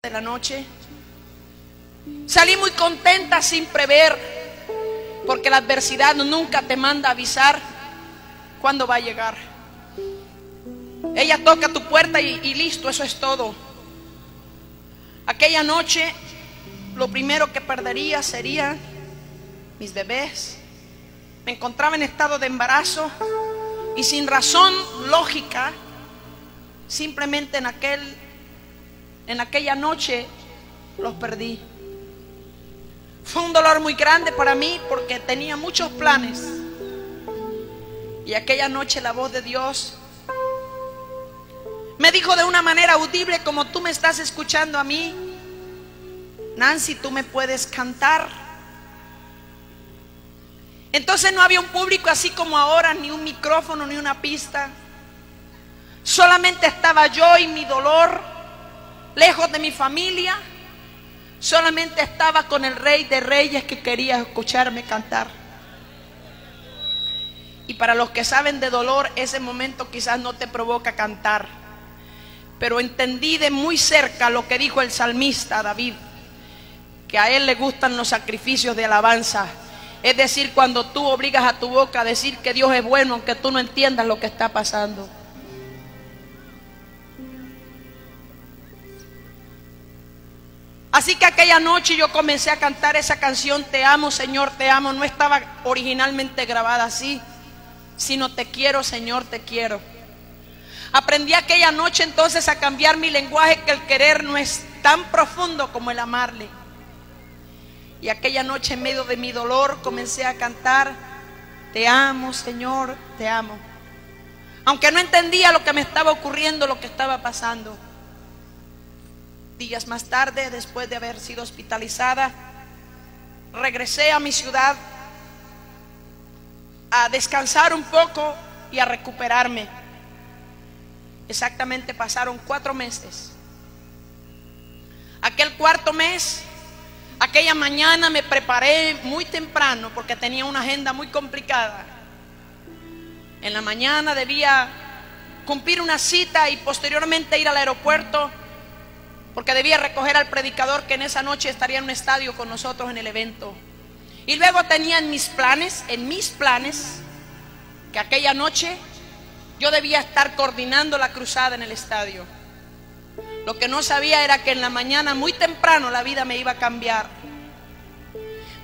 de la noche. Salí muy contenta sin prever, porque la adversidad nunca te manda a avisar cuándo va a llegar. Ella toca tu puerta y listo, eso es todo. Aquella noche lo primero que perdería sería mis bebés. Me encontraba en estado de embarazo y sin razón lógica, simplemente en aquella noche los perdí. Fue un dolor muy grande para mí porque tenía muchos planes. Y aquella noche la voz de Dios me dijo de una manera audible, como tú me estás escuchando a mí: Nancy, tú me puedes cantar. Entonces no había un público así como ahora, ni un micrófono, ni una pista. Solamente estaba yo y mi dolor, lejos de mi familia. Solamente estaba con el Rey de Reyes que quería escucharme cantar. Y para los que saben de dolor, ese momento quizás no te provoca cantar, pero entendí de muy cerca lo que dijo el salmista David, que a él le gustan los sacrificios de alabanza. Es decir, cuando tú obligas a tu boca a decir que Dios es bueno, aunque tú no entiendas lo que está pasando. Así que aquella noche yo comencé a cantar esa canción, Te amo, Señor, te amo. No estaba originalmente grabada así, sino Te quiero, Señor, te quiero. Aprendí aquella noche entonces a cambiar mi lenguaje, que el querer no es tan profundo como el amarle. Y aquella noche, en medio de mi dolor, comencé a cantar: Te amo, Señor, te amo. Aunque no entendía lo que me estaba ocurriendo, lo que estaba pasando. Días más tarde, después de haber sido hospitalizada, regresé a mi ciudad a descansar un poco y a recuperarme. Exactamente pasaron 4 meses. Aquel cuarto mes, aquella mañana me preparé muy temprano porque tenía una agenda muy complicada. En la mañana debía cumplir una cita y posteriormente ir al aeropuerto, porque debía recoger al predicador que en esa noche estaría en un estadio con nosotros en el evento. Y luego tenía en mis planes, que aquella noche yo debía estar coordinando la cruzada en el estadio. Lo que no sabía era que en la mañana muy temprano la vida me iba a cambiar.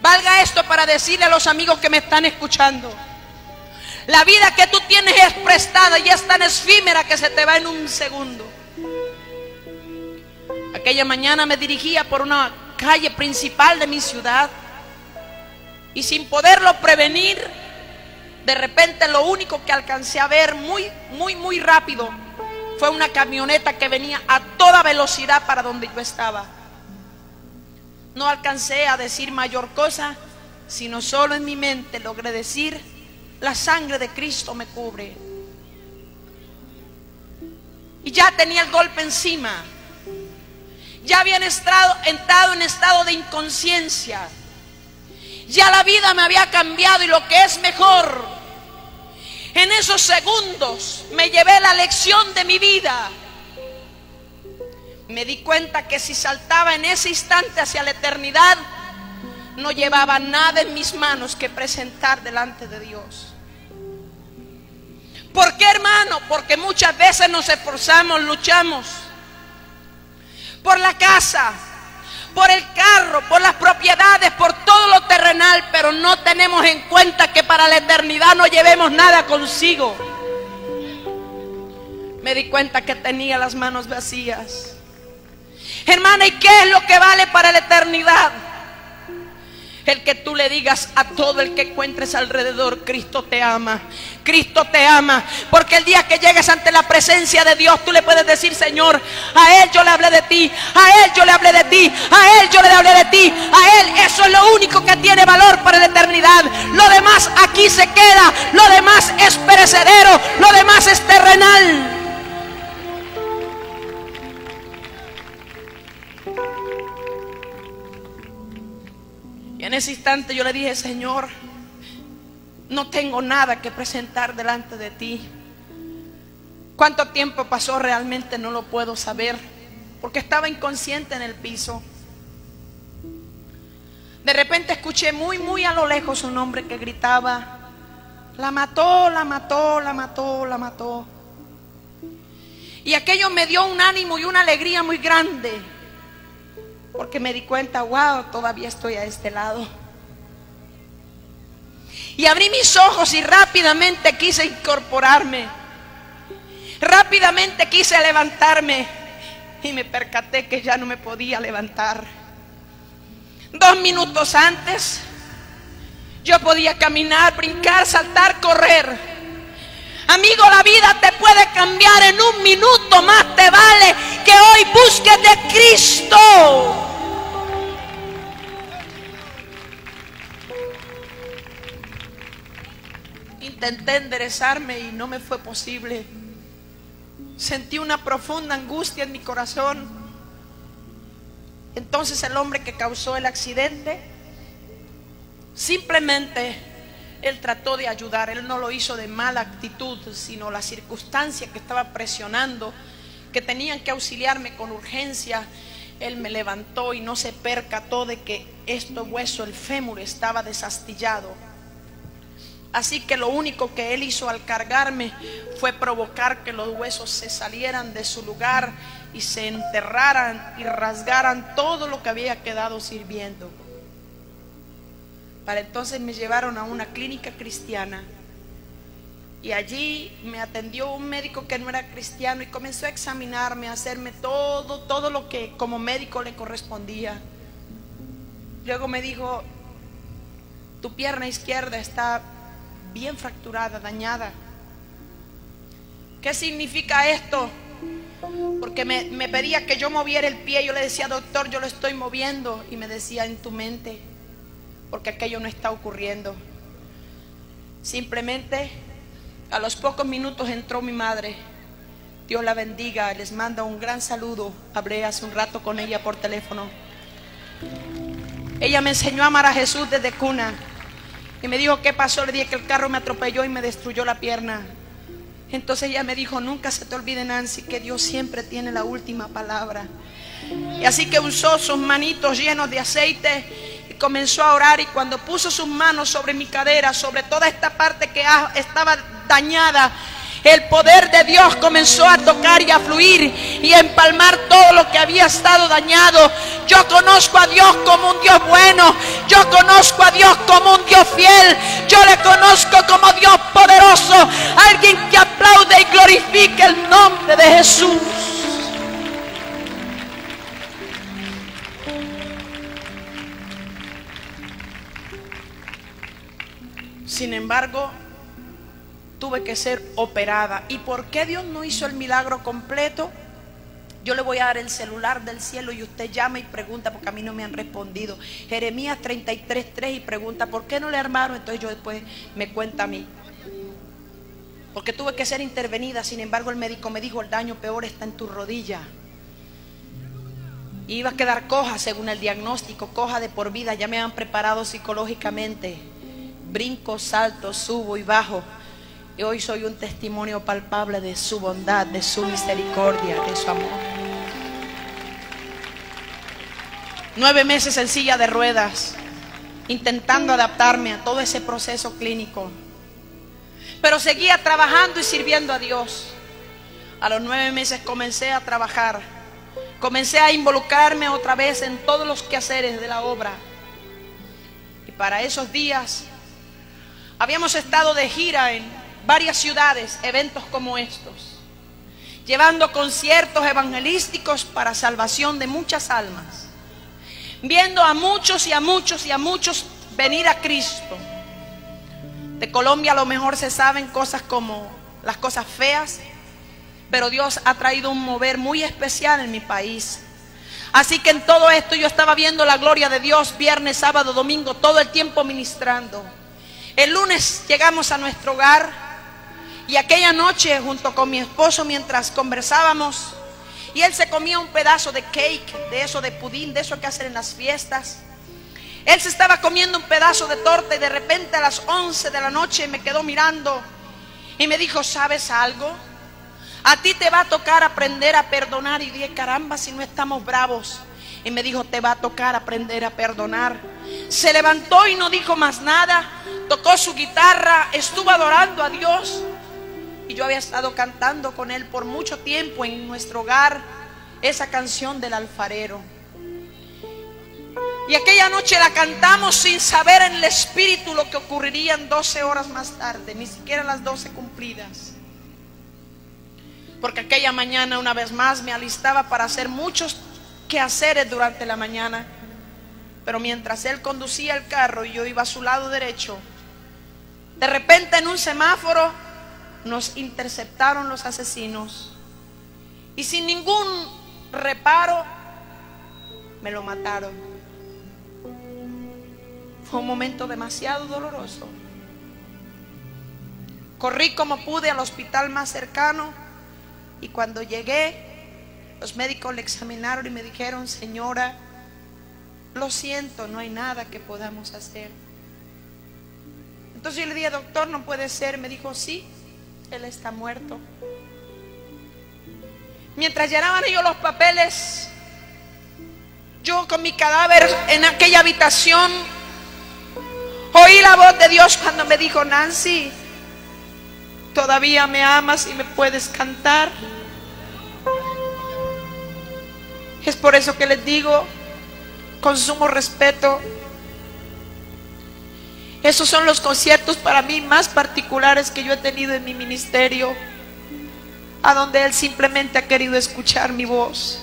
Valga esto para decirle a los amigos que me están escuchando: la vida que tú tienes es prestada y es tan efímera que se te va en un segundo. Aquella mañana me dirigía por una calle principal de mi ciudad y sin poderlo prevenir, de repente lo único que alcancé a ver muy rápido fue una camioneta que venía a toda velocidad para donde yo estaba. No alcancé a decir mayor cosa, sino solo en mi mente logré decir: la sangre de Cristo me cubre. Y ya tenía el golpe encima. Ya había entrado en estado de inconsciencia. Ya la vida me había cambiado, y lo que es mejor, en esos segundos me llevé la lección de mi vida. Me di cuenta que si saltaba en ese instante hacia la eternidad, no llevaba nada en mis manos que presentar delante de Dios. ¿Por qué, hermano? Porque muchas veces nos esforzamos, luchamos por la casa, por el carro, por las propiedades, por todo lo terrenal, pero no tenemos en cuenta que para la eternidad no llevemos nada consigo. Me di cuenta que tenía las manos vacías. Hermana, ¿y qué es lo que vale para la eternidad? El que tú le digas a todo el que encuentres alrededor: Cristo te ama, Cristo te ama. Porque el día que llegues ante la presencia de Dios, tú le puedes decir: Señor, a Él yo le hablé de ti, a Él yo le hablé de ti, a Él yo le hablé de ti, a Él. Eso es lo único que tiene valor para la eternidad. Lo demás aquí se queda, lo demás es perecedero, lo demás es terrenal. Y en ese instante yo le dije: Señor, no tengo nada que presentar delante de ti. ¿Cuánto tiempo pasó? Realmente no lo puedo saber, porque estaba inconsciente en el piso. De repente escuché muy a lo lejos un hombre que gritaba: la mató, la mató, la mató, la mató. Y aquello me dio un ánimo y una alegría muy grande, porque me di cuenta, wow, todavía estoy a este lado. Y abrí mis ojos y rápidamente quise incorporarme. Rápidamente quise levantarme y me percaté que ya no me podía levantar. 2 minutos antes yo podía caminar, brincar, saltar, correr. Amigo, la vida te puede cambiar en 1 minuto. Más te vale que hoy busques de Cristo. Intenté enderezarme y no me fue posible. Sentí una profunda angustia en mi corazón. Entonces el hombre que causó el accidente, simplemente él trató de ayudar. Él no lo hizo de mala actitud, sino la circunstancia que estaba presionando, que tenían que auxiliarme con urgencia. Él me levantó y no se percató de que este hueso, el fémur, estaba desastillado. Así que lo único que él hizo al cargarme fue provocar que los huesos se salieran de su lugar y se enterraran y rasgaran todo lo que había quedado sirviendo. Para entonces me llevaron a una clínica cristiana y allí me atendió un médico que no era cristiano y comenzó a examinarme, a hacerme todo lo que como médico le correspondía. Luego me dijo: tu pierna izquierda está bien fracturada, dañada. ¿Qué significa esto? Porque me pedía que yo moviera el pie. Yo le decía: doctor, yo lo estoy moviendo. Y me decía: en tu mente, porque aquello no está ocurriendo. Simplemente a los pocos minutos entró mi madre. Dios la bendiga, les manda un gran saludo. Hablé hace un rato con ella por teléfono. Ella me enseñó a amar a Jesús desde cuna. Y me dijo: ¿qué pasó? Le dije que el carro me atropelló y me destruyó la pierna. Entonces ella me dijo: nunca se te olvide, Nancy, que Dios siempre tiene la última palabra. Y así que usó sus manitos llenos de aceite y comenzó a orar. Y cuando puso sus manos sobre mi cadera, sobre toda esta parte que estaba dañada, el poder de Dios comenzó a tocar y a fluir y a empalmar todo lo que había estado dañado. Yo conozco a Dios como un Dios bueno. Yo conozco a Dios como un Dios fiel. Yo le conozco como Dios poderoso. Alguien que aplaude y glorifique el nombre de Jesús. Sin embargo, tuve que ser operada. ¿Y por qué Dios no hizo el milagro completo? Yo le voy a dar el celular del cielo y usted llama y pregunta, porque a mí no me han respondido. Jeremías 33:3, y pregunta: ¿por qué no le armaron? Entonces yo después me cuenta a mí. Porque tuve que ser intervenida. Sin embargo, el médico me dijo: el daño peor está en tu rodilla. Y iba a quedar coja según el diagnóstico, coja de por vida. Ya me han preparado psicológicamente. Brinco, salto, subo y bajo. Y hoy soy un testimonio palpable de su bondad, de su misericordia, de su amor. 9 meses en silla de ruedas, intentando adaptarme a todo ese proceso clínico. Pero seguía trabajando y sirviendo a Dios. A los 9 meses comencé a trabajar. Comencé a involucrarme otra vez en todos los quehaceres de la obra. Y para esos días habíamos estado de gira en varias ciudades, eventos como estos, llevando conciertos evangelísticos para salvación de muchas almas, viendo a muchos y a muchos y a muchos venir a Cristo. De Colombia a lo mejor se saben cosas como las cosas feas, pero Dios ha traído un mover muy especial en mi país. Así que en todo esto yo estaba viendo la gloria de Dios, viernes, sábado, domingo, todo el tiempo ministrando. El lunes llegamos a nuestro hogar. Y aquella noche, junto con mi esposo, mientras conversábamos, y él se comía un pedazo de cake, de eso de pudín, de eso que hacen en las fiestas. Él se estaba comiendo un pedazo de torta y de repente a las 11 de la noche me quedó mirando y me dijo: ¿sabes algo? a ti te va a tocar aprender a perdonar. Y dije, caramba, si no estamos bravos. Y me dijo, te va a tocar aprender a perdonar. Se levantó y no dijo más nada. Tocó su guitarra, estuvo adorando a Dios. Y yo había estado cantando con él por mucho tiempo en nuestro hogar esa canción del alfarero. Y aquella noche la cantamos sin saber en el espíritu lo que ocurriría en 12 horas más tarde, ni siquiera las 12 cumplidas. Porque aquella mañana una vez más me alistaba para hacer muchos quehaceres durante la mañana. Pero mientras él conducía el carro y yo iba a su lado derecho, de repente en un semáforo nos interceptaron los asesinos. Y sin ningún reparo me lo mataron. Fue un momento demasiado doloroso. Corrí como pude al hospital más cercano y cuando llegué, los médicos le examinaron y me dijeron, señora, lo siento, no hay nada que podamos hacer. Entonces yo le dije, doctor, no puede ser. Me dijo, sí, él está muerto. Mientras llenaban ellos los papeles, yo con mi cadáver en aquella habitación, oí la voz de Dios cuando me dijo, Nancy, ¿todavía me amas y me puedes cantar? Es por eso que les digo, con sumo respeto, esos son los conciertos para mí más particulares que yo he tenido en mi ministerio, a donde Él simplemente ha querido escuchar mi voz.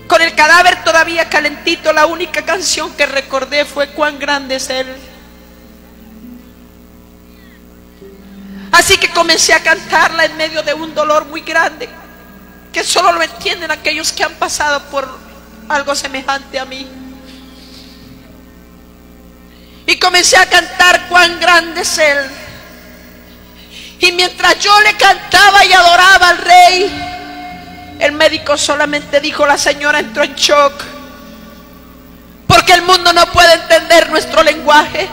Con el cadáver todavía calentito, la única canción que recordé fue Cuán grande es Él. Así que comencé a cantarla en medio de un dolor muy grande, que solo lo entienden aquellos que han pasado por algo semejante a mí. Y comencé a cantar Cuán grande es Él. Y mientras yo le cantaba y adoraba al Rey, el médico solamente dijo, la señora entró en shock, porque el mundo no puede entender nuestro lenguaje.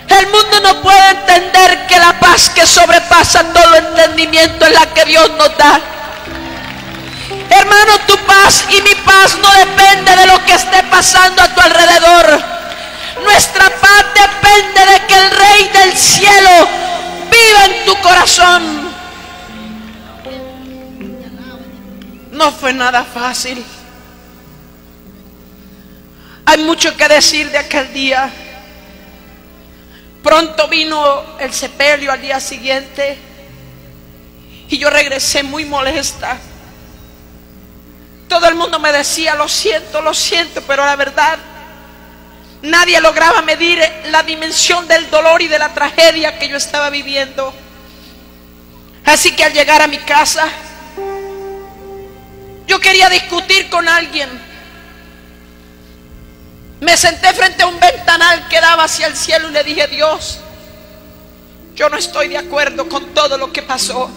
El mundo no puede entender que la paz que sobrepasa todo entendimiento es la que Dios nos da. Hermano, tu paz y mi paz no depende de lo que esté pasando a tu alrededor. Nuestra paz depende de que el Rey del cielo viva en tu corazón. No fue nada fácil. Hay mucho que decir de aquel día. Pronto vino el sepelio al día siguiente y yo regresé muy molesta. Todo el mundo me decía, lo siento, pero la verdad, nadie lograba medir la dimensión del dolor y de la tragedia que yo estaba viviendo. Así que al llegar a mi casa, yo quería discutir con alguien. Me senté frente a un ventanal que daba hacia el cielo y le dije, Dios, yo no estoy de acuerdo con todo lo que pasó.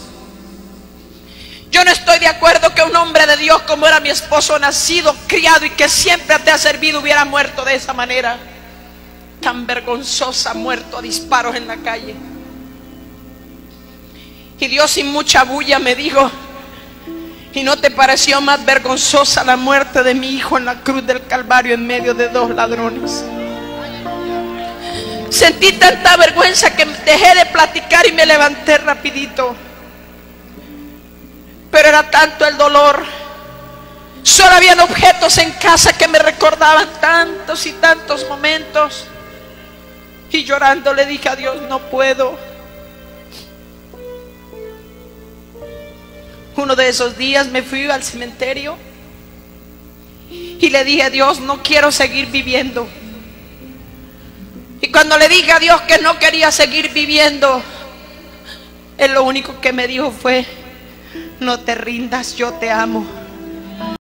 Yo no estoy de acuerdo que un hombre de Dios como era mi esposo, nacido, criado y que siempre te ha servido, hubiera muerto de esa manera tan vergonzosa, muerto a disparos en la calle. Y Dios sin mucha bulla me dijo, ¿y no te pareció más vergonzosa la muerte de mi hijo en la cruz del Calvario en medio de 2 ladrones? Sentí tanta vergüenza que dejé de platicar y me levanté rapidito. Pero era tanto el dolor. Solo habían objetos en casa que me recordaban tantos y tantos momentos. Y llorando le dije a Dios, no puedo. Uno de esos días me fui al cementerio y le dije a Dios, no quiero seguir viviendo. Y cuando le dije a Dios que no quería seguir viviendo, Él lo único que me dijo fue, no te rindas, yo te amo.